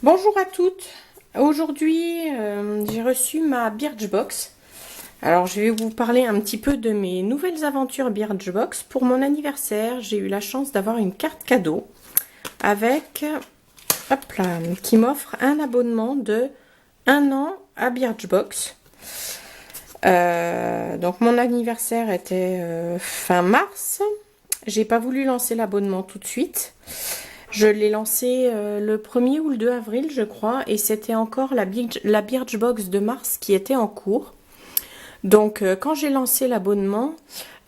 Bonjour à toutes. Aujourd'hui, j'ai reçu ma Birchbox. Alors, je vais vous parler un petit peu de mes nouvelles aventures Birchbox. Pour mon anniversaire, j'ai eu la chance d'avoir une carte cadeau avec, hop là, qui m'offre un abonnement de 1 an à Birchbox. Donc, mon anniversaire était fin mars. J'ai pas voulu lancer l'abonnement tout de suite. Je l'ai lancé le 1er ou le 2 avril, je crois, et c'était encore la Birchbox de mars qui était en cours. Donc, quand j'ai lancé l'abonnement,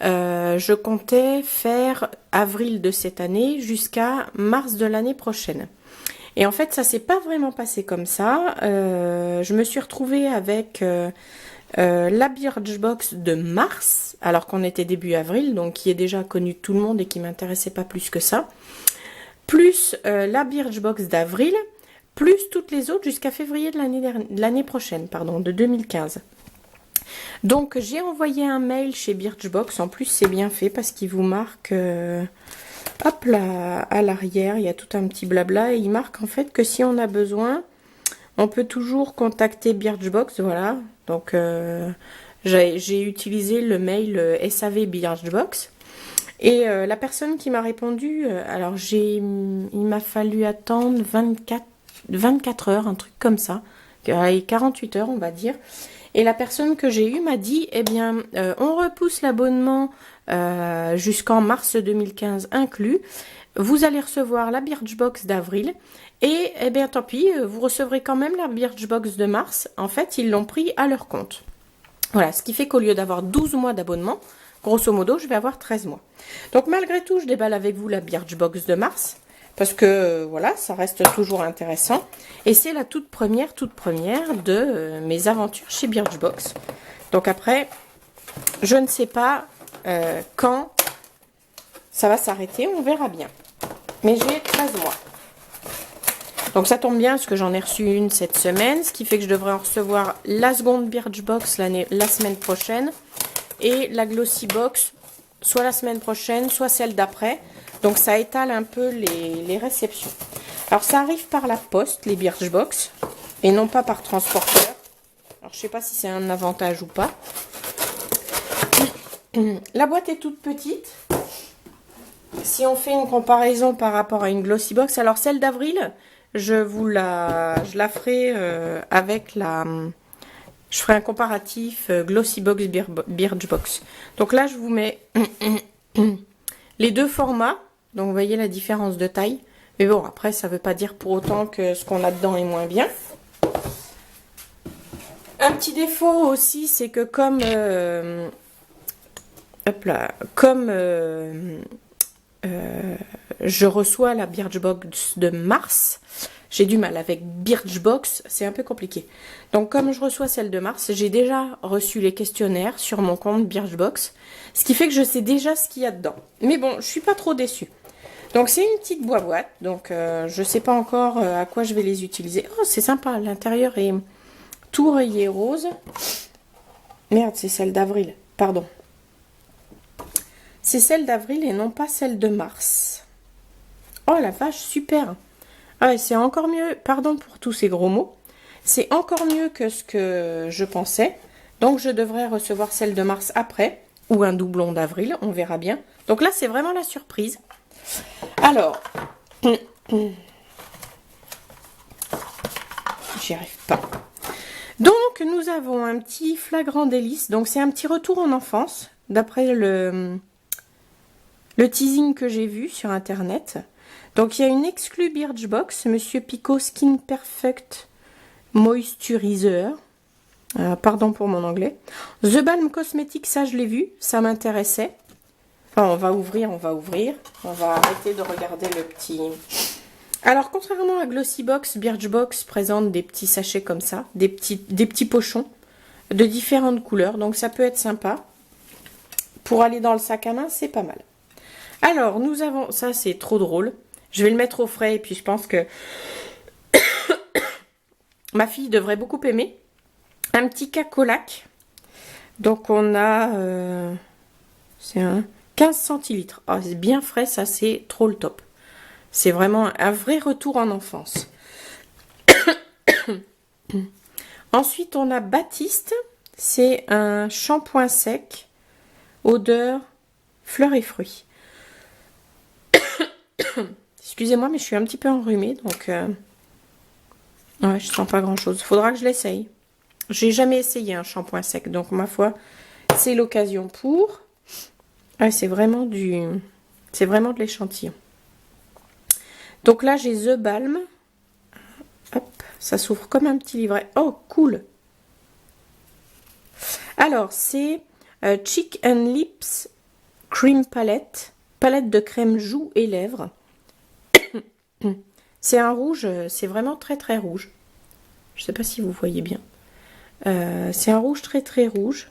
je comptais faire avril de cette année jusqu'à mars de l'année prochaine. Et en fait, ça s'est pas vraiment passé comme ça. Je me suis retrouvée avec la Birchbox de mars, alors qu'on était début avril, donc qui est déjà connue de tout le monde et qui m'intéressait pas plus que ça. Plus la Birchbox d'avril, plus toutes les autres jusqu'à février de l'année prochaine, pardon, de 2015. Donc j'ai envoyé un mail chez Birchbox, en plus c'est bien fait parce qu'il vous marque, hop là, à l'arrière, il y a tout un petit blabla et il marque en fait que si on a besoin, on peut toujours contacter Birchbox, voilà. Donc j'ai utilisé le mail SAV Birchbox. Et la personne qui m'a répondu, alors il m'a fallu attendre 24 heures, un truc comme ça, 48 heures on va dire. Et la personne que j'ai eue m'a dit, eh bien, on repousse l'abonnement jusqu'en mars 2015 inclus. Vous allez recevoir la Birchbox d'avril et, eh bien, tant pis, vous recevrez quand même la Birchbox de mars. En fait, ils l'ont pris à leur compte. Voilà, ce qui fait qu'au lieu d'avoir 12 mois d'abonnement, grosso modo, je vais avoir 13 mois. Donc malgré tout, je déballe avec vous la Birchbox de mars. Parce que voilà, ça reste toujours intéressant. Et c'est la toute première de mes aventures chez Birchbox. Donc après, je ne sais pas quand ça va s'arrêter, on verra bien. Mais j'ai 13 mois. Donc ça tombe bien parce que j'en ai reçu une cette semaine. Ce qui fait que je devrais en recevoir la seconde Birchbox la semaine prochaine. Et la Glossy Box, soit la semaine prochaine, soit celle d'après. Donc ça étale un peu les réceptions. Alors ça arrive par la poste, les Birchbox, et non pas par transporteur. Alors je sais pas si c'est un avantage ou pas. La boîte est toute petite. Si on fait une comparaison par rapport à une Glossy Box, alors celle d'avril, je la ferai avec la... Je ferai un comparatif Glossy Box Birchbox. Donc là, je vous mets les deux formats. Donc vous voyez la différence de taille. Mais bon, après, ça ne veut pas dire pour autant que ce qu'on a dedans est moins bien. Un petit défaut aussi, c'est que comme... hop là, comme... je reçois la Birchbox de mars, j'ai du mal avec Birchbox, c'est un peu compliqué. Donc comme je reçois celle de mars, j'ai déjà reçu les questionnaires sur mon compte Birchbox, ce qui fait que je sais déjà ce qu'il y a dedans. Mais bon, je suis pas trop déçue. Donc c'est une petite boîte, donc je sais pas encore à quoi je vais les utiliser. Oh, c'est sympa, l'intérieur est tout rayé rose. Merde, c'est celle d'avril, pardon. C'est celle d'avril et non pas celle de mars. Oh la vache, super. Ah ouais, c'est encore mieux, pardon pour tous ces gros mots, c'est encore mieux que ce que je pensais. Donc je devrais recevoir celle de mars après, ou un doublon d'avril, on verra bien. Donc là, c'est vraiment la surprise. Alors, j'y arrive pas. Donc nous avons un petit flagrant délice, donc c'est un petit retour en enfance, d'après le teasing que j'ai vu sur internet. Donc il y a une exclue Birchbox, Monsieur Picot Skin Perfect Moisturizer. Pardon pour mon anglais. The Balm Cosmetics, ça je l'ai vu, ça m'intéressait. Enfin, on va ouvrir. On va arrêter de regarder le petit... Alors contrairement à Glossy Box, Birchbox présente des petits sachets comme ça, des petits pochons de différentes couleurs. Donc ça peut être sympa. Pour aller dans le sac à main, c'est pas mal. Alors, nous avons... Ça, c'est trop drôle. Je vais le mettre au frais et puis je pense que ma fille devrait beaucoup aimer. Un petit cacolac. Donc, on a... c'est un 15 centilitres. Oh, c'est bien frais, ça, c'est trop le top. C'est vraiment un vrai retour en enfance. Ensuite, on a Baptiste. C'est un shampoing sec, odeur, fleurs et fruits. Excusez-moi, mais je suis un petit peu enrhumée, donc ouais, je sens pas grand-chose. Faudra que je l'essaye. J'ai jamais essayé un shampoing sec, donc ma foi, c'est l'occasion pour. Ah, c'est vraiment de l'échantillon. Donc là, j'ai The Balm. Hop, ça s'ouvre comme un petit livret. Oh, cool. Alors, c'est Cheek and Lips Cream Palette. Palette de crème joues et lèvres. C'est un rouge, c'est vraiment très très rouge. Je sais pas si vous voyez bien. C'est un rouge très très rouge.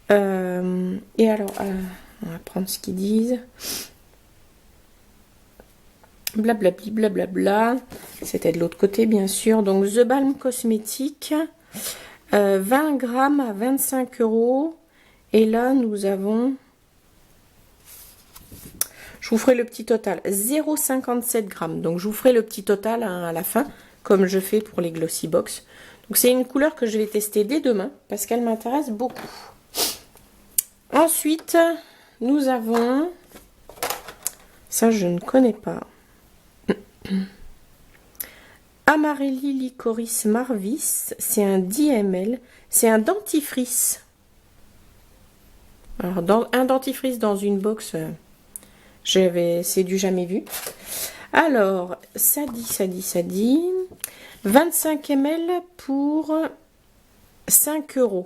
Et alors, on va prendre ce qu'ils disent. Blablabli, blablabla. C'était de l'autre côté, bien sûr. Donc, The Balm Cosmétique. 20 grammes à 25 €. Et là, nous avons... Je vous ferai le petit total. 0,57 grammes. Donc, je vous ferai le petit total à la fin, comme je fais pour les Glossy Box. Donc, c'est une couleur que je vais tester dès demain, parce qu'elle m'intéresse beaucoup. Ensuite, nous avons... Ça, je ne connais pas. Amarelli Licorice Marvis. C'est un 10 ml. C'est un dentifrice. Alors, un dentifrice dans une box, c'est du jamais vu. Alors, ça dit. 25 ml pour 5 €.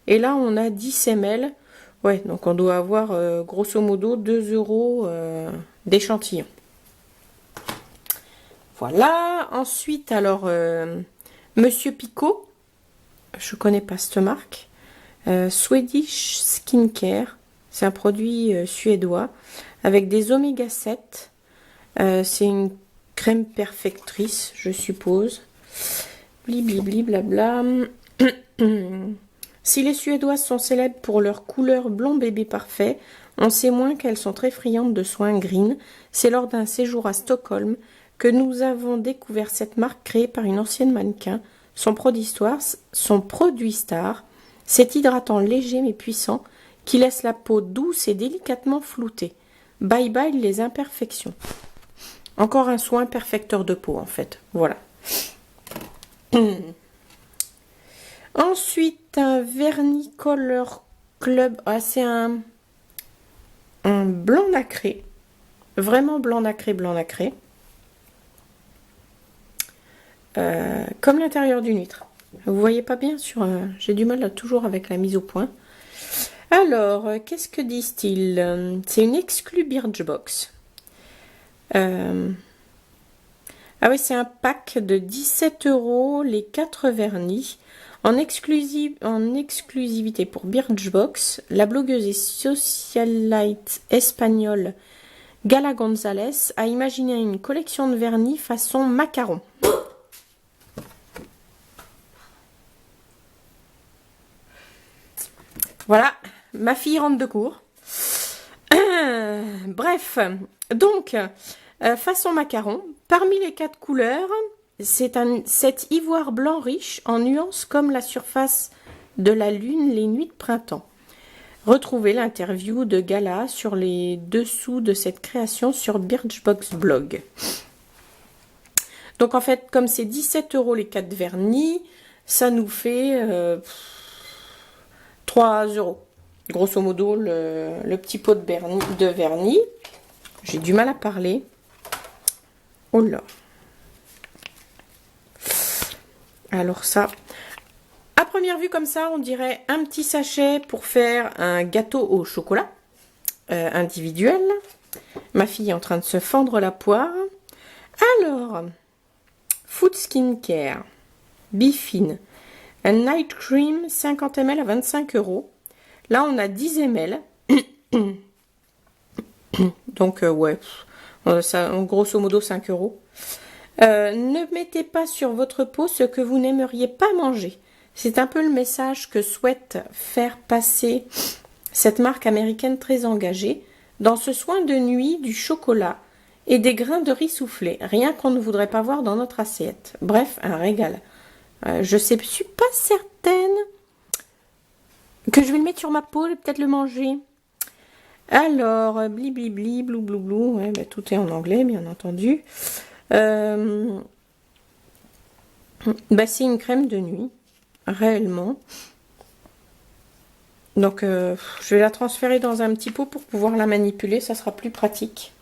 Et là, on a 10 ml. Ouais, donc on doit avoir grosso modo 2 € d'échantillon. Voilà. Ensuite, alors, Monsieur Picot. Je connais pas cette marque. Swedish Skincare. C'est un produit suédois avec des oméga 7. C'est une crème perfectrice, je suppose. Blibli blabla. Si les Suédoises sont célèbres pour leur couleur blond bébé parfait, on sait moins qu'elles sont très friandes de soins green. C'est lors d'un séjour à Stockholm que nous avons découvert cette marque créée par une ancienne mannequin. Son produit star, cet hydratant léger mais puissant qui laisse la peau douce et délicatement floutée. Bye bye les imperfections. Encore un soin perfecteur de peau en fait. Voilà. Ensuite, un vernis Color Club. Ah, c'est un blanc nacré. Vraiment blanc nacré, blanc nacré. Comme l'intérieur d'une huître. Vous voyez pas bien sur... j'ai du mal toujours avec la mise au point. Alors, qu'est-ce que disent-ils? C'est une exclue Birchbox. Ah oui, c'est un pack de 17 €, les 4 vernis. En exclusivité pour Birchbox, la blogueuse et socialite espagnole Gala González a imaginé une collection de vernis façon macaron. Voilà, ma fille rentre de cours. Bref, donc, façon macaron, parmi les 4 couleurs, cet ivoire blanc riche en nuances comme la surface de la lune les nuits de printemps. Retrouvez l'interview de Gala sur les dessous de cette création sur Birchbox Blog. Donc en fait, comme c'est 17 € les 4 vernis, ça nous fait 3 €. Grosso modo, le petit pot de vernis. J'ai du mal à parler. Oh là. Alors ça, à première vue comme ça, on dirait un petit sachet pour faire un gâteau au chocolat individuel. Ma fille est en train de se fendre la poire. Alors, Food Skincare, Bifine, un Night Cream 50 ml à 25 €. Là, on a 10 ml. Donc, ouais, ça, grosso modo 5 €. Ne mettez pas sur votre peau ce que vous n'aimeriez pas manger. C'est un peu le message que souhaite faire passer cette marque américaine très engagée dans ce soin de nuit du chocolat et des grains de riz soufflé. Rien qu'on ne voudrait pas voir dans notre assiette. Bref, un régal. Je suis pas certaine que je vais le mettre sur ma peau et peut-être le manger. Alors, blibli, blou blou blou, ouais, bah, tout est en anglais, bien entendu. Bah, c'est une crème de nuit, réellement. Donc, je vais la transférer dans un petit pot pour pouvoir la manipuler, ça sera plus pratique.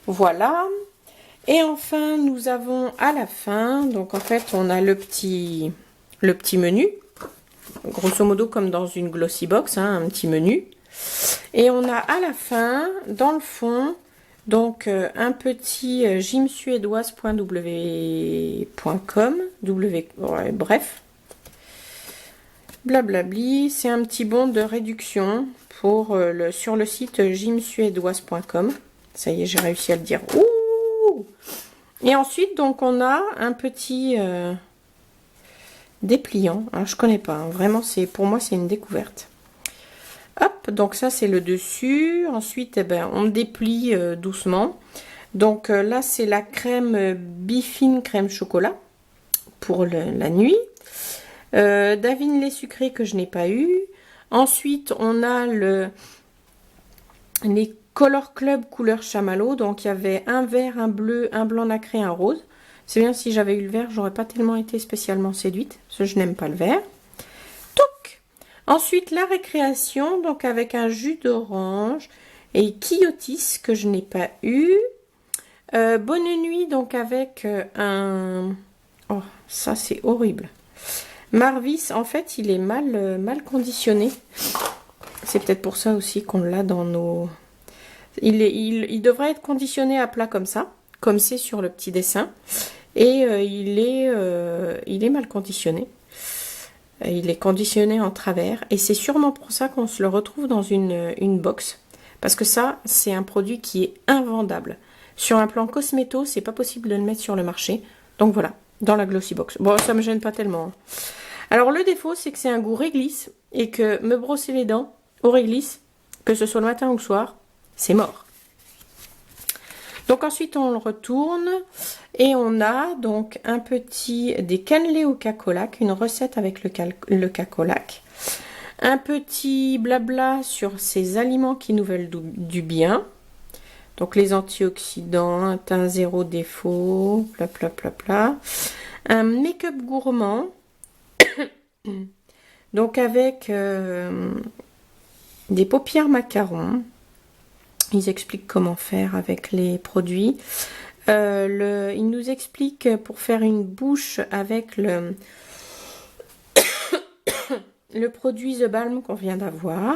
Voilà. Et enfin, nous avons à la fin, donc en fait, on a le petit menu, grosso modo comme dans une glossy box, hein, un petit menu. Et on a à la fin, dans le fond, donc un petit gymsuédoise.w.com, ouais, bref, blablabli, c'est un petit bon de réduction pour sur le site gymsuédoise.com. Ça y est, j'ai réussi à le dire. Ouh! Et ensuite, donc, on a un petit dépliant. Alors, je connais pas, hein. Vraiment, pour moi, c'est une découverte. Hop, donc ça c'est le dessus. Ensuite, eh ben, on déplie doucement. Donc là, c'est la crème Bifine crème chocolat pour la nuit. Davine lait sucré que je n'ai pas eu. Ensuite, on a les Color Club couleur chamallow. Donc il y avait un vert, un bleu, un blanc nacré, un rose. C'est bien, si j'avais eu le vert, j'aurais pas tellement été spécialement séduite, parce que je n'aime pas le vert. Ensuite, la récréation, donc avec un jus d'orange et quillotis que je n'ai pas eu. Bonne nuit, donc avec un... Oh, ça c'est horrible. Marvis, en fait, il est mal conditionné. C'est peut-être pour ça aussi qu'on l'a dans nos... Il devrait être conditionné à plat comme ça, comme c'est sur le petit dessin. Et il est mal conditionné. Il est conditionné en travers et c'est sûrement pour ça qu'on se le retrouve dans une box. Parce que ça, c'est un produit qui est invendable. Sur un plan cosméto, c'est pas possible de le mettre sur le marché. Donc voilà, dans la glossy box. Bon, ça me gêne pas tellement. Alors le défaut, c'est que c'est un goût réglisse et que me brosser les dents au réglisse, que ce soit le matin ou le soir, c'est mort. Donc ensuite on le retourne et on a donc des cannelés au cacolac, une recette avec le cacolac. Un petit blabla sur ces aliments qui nous veulent du bien. Donc les antioxydants, un teint zéro défaut, pla. Un make-up gourmand. Donc avec des paupières macarons. Ils expliquent comment faire avec les produits. Ils nous expliquent pour faire une bouche avec le produit The Balm qu'on vient d'avoir.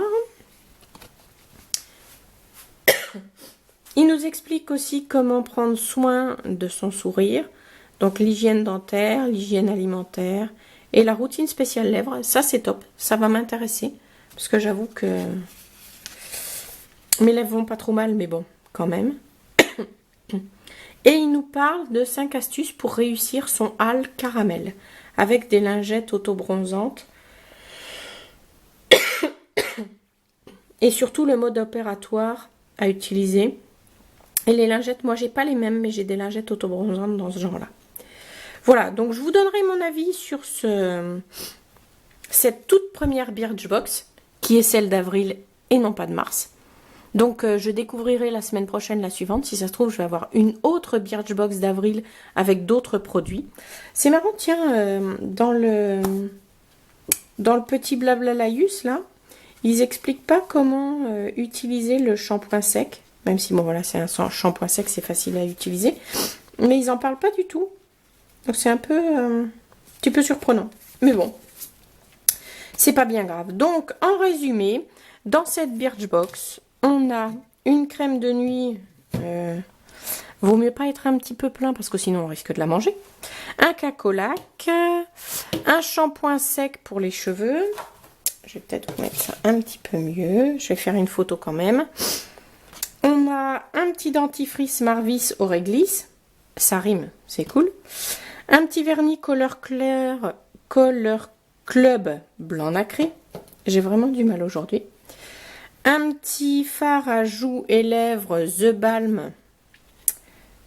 Ils nous expliquent aussi comment prendre soin de son sourire. Donc l'hygiène dentaire, l'hygiène alimentaire et la routine spéciale lèvres. Ça c'est top, ça va m'intéresser. Parce que j'avoue que... mes lèvres vont pas trop mal, mais bon, quand même. Et il nous parle de 5 astuces pour réussir son hâle caramel. Avec des lingettes auto-bronzantes. Et surtout le mode opératoire à utiliser. Et les lingettes, moi j'ai pas les mêmes, mais j'ai des lingettes auto-bronzantes dans ce genre-là. Voilà, donc je vous donnerai mon avis sur cette toute première Birchbox, qui est celle d'avril et non pas de mars. Donc je découvrirai la semaine prochaine la suivante. Si ça se trouve, je vais avoir une autre Birchbox d'avril avec d'autres produits. C'est marrant, tiens, dans le petit Blablalayus, là, ils expliquent pas comment utiliser le shampoing sec. Même si, bon, voilà, c'est un shampoing sec, c'est facile à utiliser. Mais ils en parlent pas du tout. Donc c'est un petit peu surprenant. Mais bon, c'est pas bien grave. Donc, en résumé, dans cette Birchbox, on a une crème de nuit. Vaut mieux pas être un petit peu plein parce que sinon on risque de la manger. Un cacolac. Un shampoing sec pour les cheveux. Je vais peut-être vous mettre ça un petit peu mieux. Je vais faire une photo quand même. On a un petit dentifrice Marvis au réglisse. Ça rime, c'est cool. Un petit vernis Color Club blanc nacré. J'ai vraiment du mal aujourd'hui. Un petit fard à joues et lèvres The Balm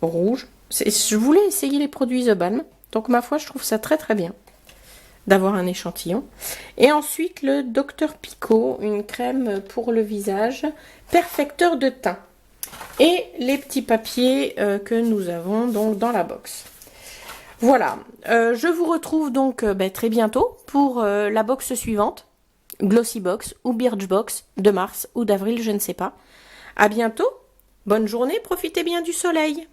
rouge. Je voulais essayer les produits The Balm. Donc ma foi, je trouve ça très très bien d'avoir un échantillon. Et ensuite le Dr Picot, une crème pour le visage, perfecteur de teint. Et les petits papiers que nous avons donc dans la box. Voilà, je vous retrouve donc très bientôt pour la box suivante, Glossy Box ou Birch Box de mars ou d'avril, je ne sais pas. À bientôt, bonne journée, profitez bien du soleil.